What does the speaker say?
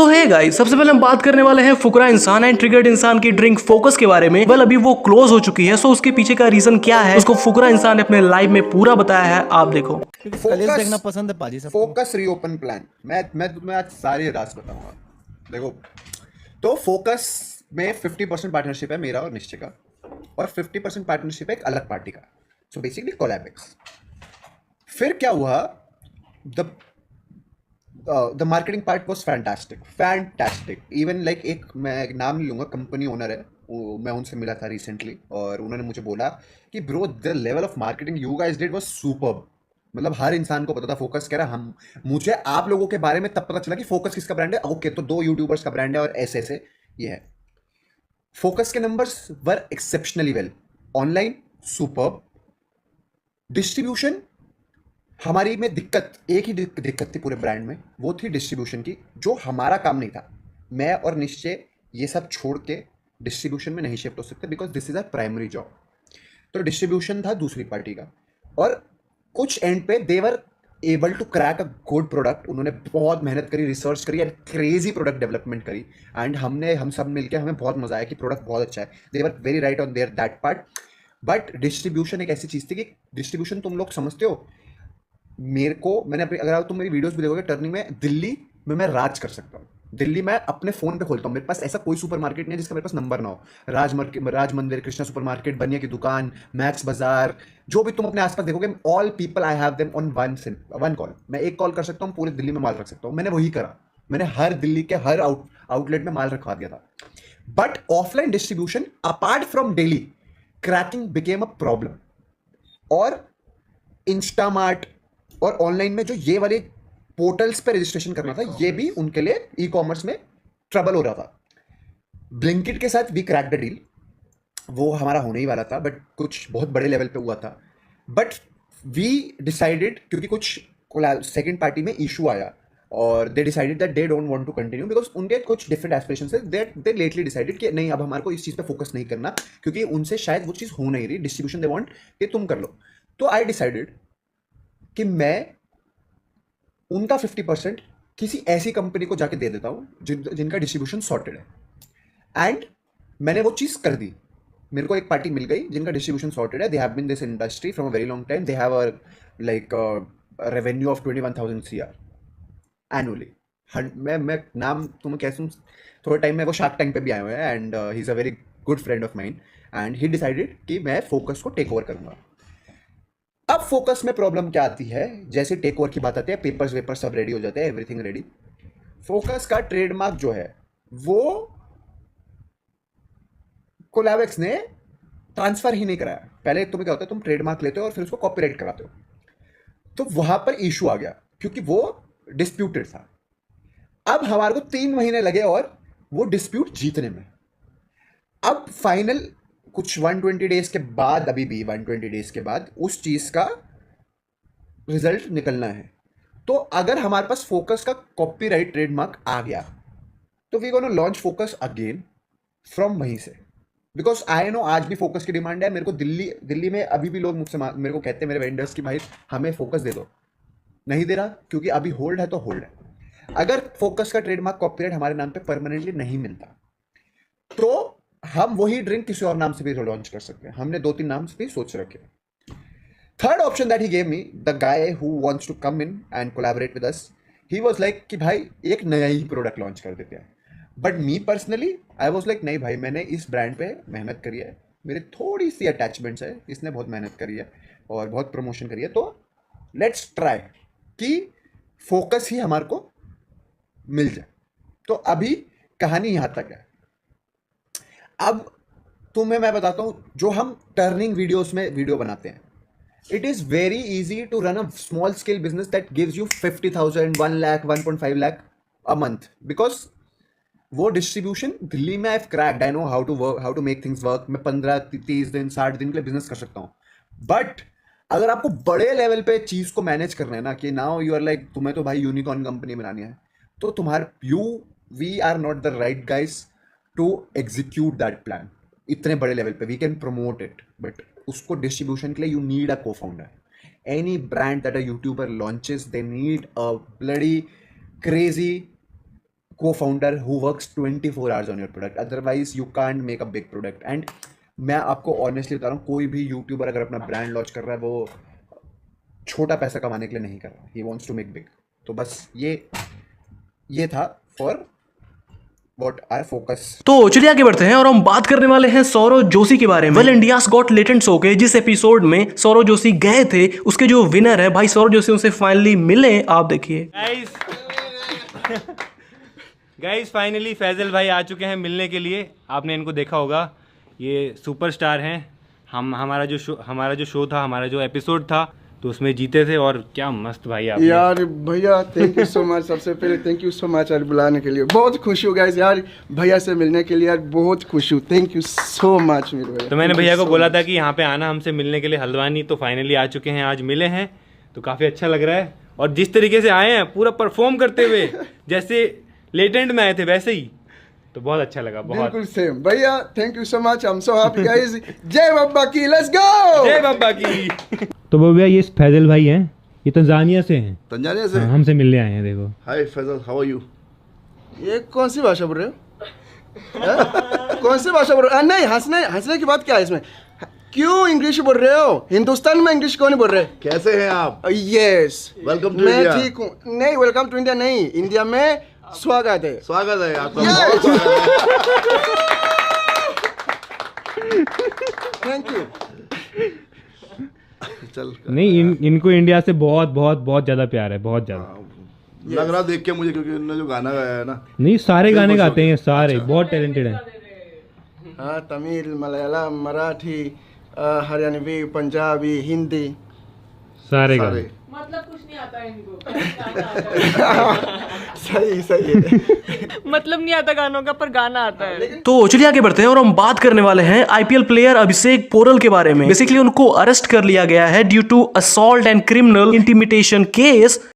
सो है गाइस, सबसे पहले हम बात करने वाले हैं फुकरा इंसान एंड ट्रिगर्ड इंसान की ड्रिंक फोकस के बारे में। वेल अभी वो क्लोज हो चुकी है, सो उसके पीछे का रीजन क्या है उसको फुकरा इंसान ने अपने लाइव में पूरा बताया है, आप देखो। कलेश देखना पसंद है पाजी सबको। फोकस रीओपन प्लान मैं तुम्हें आज सारी राज बताऊंगा। देखो, तो फोकस में 50% पार्टनरशिप है मेरा और निश्चय का, और 50% पार्टनरशिप है एक अलग पार्टी का। सो बेसिकली कोलैबिक्स। फिर क्या हुआ, the marketing part was fantastic. Even like एक मैं एक नाम नहीं लूंगा, कंपनी ओनर है वो, मैं उनसे मिला था रिसेंटली और उन्होंने मुझे बोला कि bro the level of marketing you guys did was superb. मतलब हर इंसान को पता था फोकस कह रहा। हम मुझे आप लोगों के बारे में तब पता चला कि फोकस किसका ब्रांड है। ओके, तो 2 यूट्यूबर्स का ब्रांड है और ऐसे ऐसे ये है। फोकस के numbers were exceptionally well, online superb, distribution हमारी में दिक्कत एक ही दिक्कत थी पूरे ब्रांड में, वो थी डिस्ट्रीब्यूशन की, जो हमारा काम नहीं था। मैं और निश्चय ये सब छोड़ के डिस्ट्रीब्यूशन में नहीं शिफ्ट हो सकते because this is a primary job. तो डिस्ट्रीब्यूशन था दूसरी पार्टी का, और कुछ एंड पे they were able to crack a good product. उन्होंने बहुत मेहनत करी, रिसर्च करी एंड क्रेजी प्रोडक्ट डेवलपमेंट करी, एंड हम सब मिलकर हमें बहुत मजा आया कि प्रोडक्ट बहुत अच्छा है। They were very right on there that part. But distribution एक ऐसी चीज़ थी कि डिस्ट्रीब्यूशन तुम लोग समझते हो, मेरे को मैंने अपनी, अगर तुम मेरी वीडियोस भी देखोगे, टर्निंग में दिल्ली में मैं राज कर सकता हूँ। दिल्ली में अपने फोन पे खोलता हूँ, मेरे पास ऐसा कोई सुपरमार्केट नहीं है जिसका मेरे पास नंबर ना हो। राज मंदिर, कृष्णा सुपरमार्केट, बनिया की दुकान, मैक्स बाजार, जो भी तुम अपने आसपास देखोगे, all people I have them on one call. मैं एक कॉल कर सकता हूँ, पूरे दिल्ली में माल रख सकता हूँ। मैंने वही करा, मैंने हर दिल्ली के हर आउटलेट में माल रखवा दिया था। But offline distribution apart from daily cracking became a problem. और इंस्टामार्ट और ऑनलाइन में जो ये वाले पोर्टल्स पे रजिस्ट्रेशन करना था, ये भी उनके लिए ई कॉमर्स में ट्रबल हो रहा था। ब्लिंकिट के साथ वी क्रैक द डील, वो हमारा होने ही वाला था, बट कुछ बहुत बड़े लेवल पे हुआ था। बट वी डिसाइडेड, क्योंकि कुछ सेकेंड पार्टी में इशू आया और they decided that they don't want to continue because उनके कुछ डिफरेंट एस्पिरेशंस है। दे लेटली डिसाइडेड कि नहीं, अब हमारे को इस चीज़ पे फोकस नहीं करना, क्योंकि उनसे शायद वो चीज़ हो नहीं रही। डिस्ट्रीब्यूशन दे वांट कि तुम कर लो। तो आई डिसाइडेड कि मैं उनका 50% किसी ऐसी कंपनी को जाके दे देता हूँ जिनका डिस्ट्रीब्यूशन सॉर्टेड है। एंड मैंने वो चीज़ कर दी। मेरे को एक पार्टी मिल गई जिनका डिस्ट्रीब्यूशन सॉर्टेड है। They have been this industry from a very long time. They have a like revenue of 21,000 CR annually. मैं नाम तुम्हें कैसे, थोड़े टाइम में वो शार्क टैंक पे भी आए हुए हैं, and he is a very good friend of mine, and he decided कि मैं फोकस को टेक ओवर करूँगा। अब फोकस में प्रॉब्लम क्या आती है, जैसे टेक ओवर की बात आती है, पेपर्स वेपर्स सब रेडी हो जाते हैं, एवरीथिंग रेडी। फोकस का ट्रेडमार्क जो है वो कोलैबिक्स ने ट्रांसफर ही नहीं कराया। पहले तुम्हें क्या होता है, तुम ट्रेडमार्क लेते हो और फिर उसको कॉपीराइट कराते हो। तो वहां पर इशू आ गया क्योंकि वो डिस्प्यूटेड था। अब हमारे को 3 महीने लगे और वो डिस्प्यूट जीतने में। अब फाइनल कुछ 120 डेज के बाद, अभी भी 120 डेज के बाद उस चीज का रिजल्ट निकलना है। तो अगर हमारे पास फोकस का कॉपीराइट ट्रेडमार्क आ गया तो we gonna launch focus again from वहीं से। बिकॉज आई नो आज भी फोकस की डिमांड है। मेरे को दिल्ली में अभी भी लोग मुझसे मेरे को कहते हैं, मेरे वेंडर्स की, भाई हमें फोकस दे दो। नहीं दे रहा क्योंकि अभी होल्ड है तो होल्ड है। अगर फोकस का ट्रेडमार्क कॉपीराइट हमारे नाम पे परमानेंटली नहीं मिलता तो हम वही ड्रिंक किसी और नाम से भी लॉन्च कर सकते हैं। हमने 2-3 नाम भी सोच रखे। Third option that he gave me, the guy who wants to come in and collaborate with us, he was like कि भाई एक नया ही प्रोडक्ट लॉन्च कर देते हैं। But me personally I was like नहीं भाई, मैंने इस ब्रांड पे मेहनत करी है, मेरी थोड़ी सी अटैचमेंट्स है, इसने बहुत मेहनत करी है और बहुत प्रमोशन करी है, तो लेट्स ट्राई कि फोकस ही हमारे को मिल जाए। तो अभी कहानी यहाँ तक है। अब तुम्हें मैं बताता हूँ, जो हम टर्निंग वीडियोस में वीडियो बनाते हैं, it is very easy to run a small scale business that gives you 50,000, 1 lakh, 1.5 lakh a month, because वो डिस्ट्रीब्यूशन दिल्ली में I've cracked, I know how to work, how to make things work। मैं 15-30 दिन 60 दिन के लिए business कर सकता हूँ। बट अगर आपको बड़े लेवल पे चीज को मैनेज करना है ना, कि नाउ यू आर लाइक, तुम्हें तो भाई यूनिकॉर्न कंपनी बनानी है, तो we are not the right guys to execute that plan. इतने बड़े लेवल पे we can promote it, but उसको डिस्ट्रीब्यूशन के लिए you need a co-founder. Any brand that a YouTuber launches, they need a bloody crazy co-founder who works 24 hours on your product. Otherwise, you can't make a big product. And मैं आपको honestly बता रहा हूँ, कोई भी YouTuber अगर अपना brand launch कर रहा है वो छोटा पैसा कमाने के लिए नहीं कर रहा, he wants to make big. तो बस ये था फॉर व्हाट आर फोकस. तो चलिए आगे बढ़ते हैं और हम बात करने वाले हैं सौरव जोशी के बारे में. Well India's got talent show के जिस एपिसोड में सौरव जोशी गए थे उसके जो विनर है भाई सौरव जोशी उनसे फाइनली मिले. आप देखिए गाइस फाइनली फैजल भाई आ चुके हैं मिलने के लिए. आपने इनको देखा होगा, ये सुपरस्टार हैं. हमारा जो शो था, हमारा जो एपिसोड था तो उसमें जीते थे. और क्या मस्त भाई आप यार भैया थैंक यू सो मच. सबसे पहले थैंक यू सो मच यार बुलाने के लिए. बहुत खुश हूँ गाइस यार भैया से मिलने के लिए यार, बहुत खुश हूँ. थैंक यू सो मच मेरे भैया. तो मैंने भैया को बोला था कि यहाँ पे आना हमसे मिलने के लिए हल्द्वानी, तो फाइनली आ चुके हैं, आज मिले हैं तो काफ़ी अच्छा लग रहा है. और जिस तरीके से आए हैं पूरा परफॉर्म करते हुए जैसे लेटेंट में आए थे वैसे ही, तो बहुत अच्छा लगा. बहुत बिल्कुल सेम भैया. Thank you so much. I am so happy guys. जय बाबा की. Let's go. जय बाबा की. तो भैया ये फैजल भाई हैं, ये तंजानिया से हैं. तंजानिया से. हमसे मिलने आए हैं. देखो हाय फैजल, हाउ आर यू? ये कौन सी भाषा बोल रहे हो? कौन सी भाषा बोल रहे हो? नहीं हंसने की बात क्या है इसमें? क्यों इंग्लिश बोल रहे हो? हिंदुस्तान में इंग्लिश क्यों नहीं बोल रहे? कैसे हैं आप? यस वेलकम टू मैं इंडिया. ठीक हूँ. नहीं वेलकम टू इंडिया नहीं, इंडिया में स्वागत है. स्वागत है आपका. बहुत स्वागत है. Thank you. चल नहीं इनको इंडिया से बहुत बहुत बहुत ज़्यादा प्यार है, बहुत ज़्यादा. लग रहा देख के मुझे, क्योंकि उन्होंने जो गाना गाया है ना. नहीं सारे गाने गाते हैं, सारे बहुत टैलेंटेड हैं. हाँ तमिल, मलयालम, मराठी, हरियाणवी, पंजाबी, हिंदी, सारे गाने. मतलब कुछ नहीं आता है इनको. सही है. मतलब नहीं आता गानों का, पर गाना आता है. तो चलिए आगे बढ़ते हैं और हम बात करने वाले हैं आईपीएल प्लेयर अभिषेक पोरल के बारे में. बेसिकली उनको अरेस्ट कर लिया गया है due to assault and criminal intimidation case.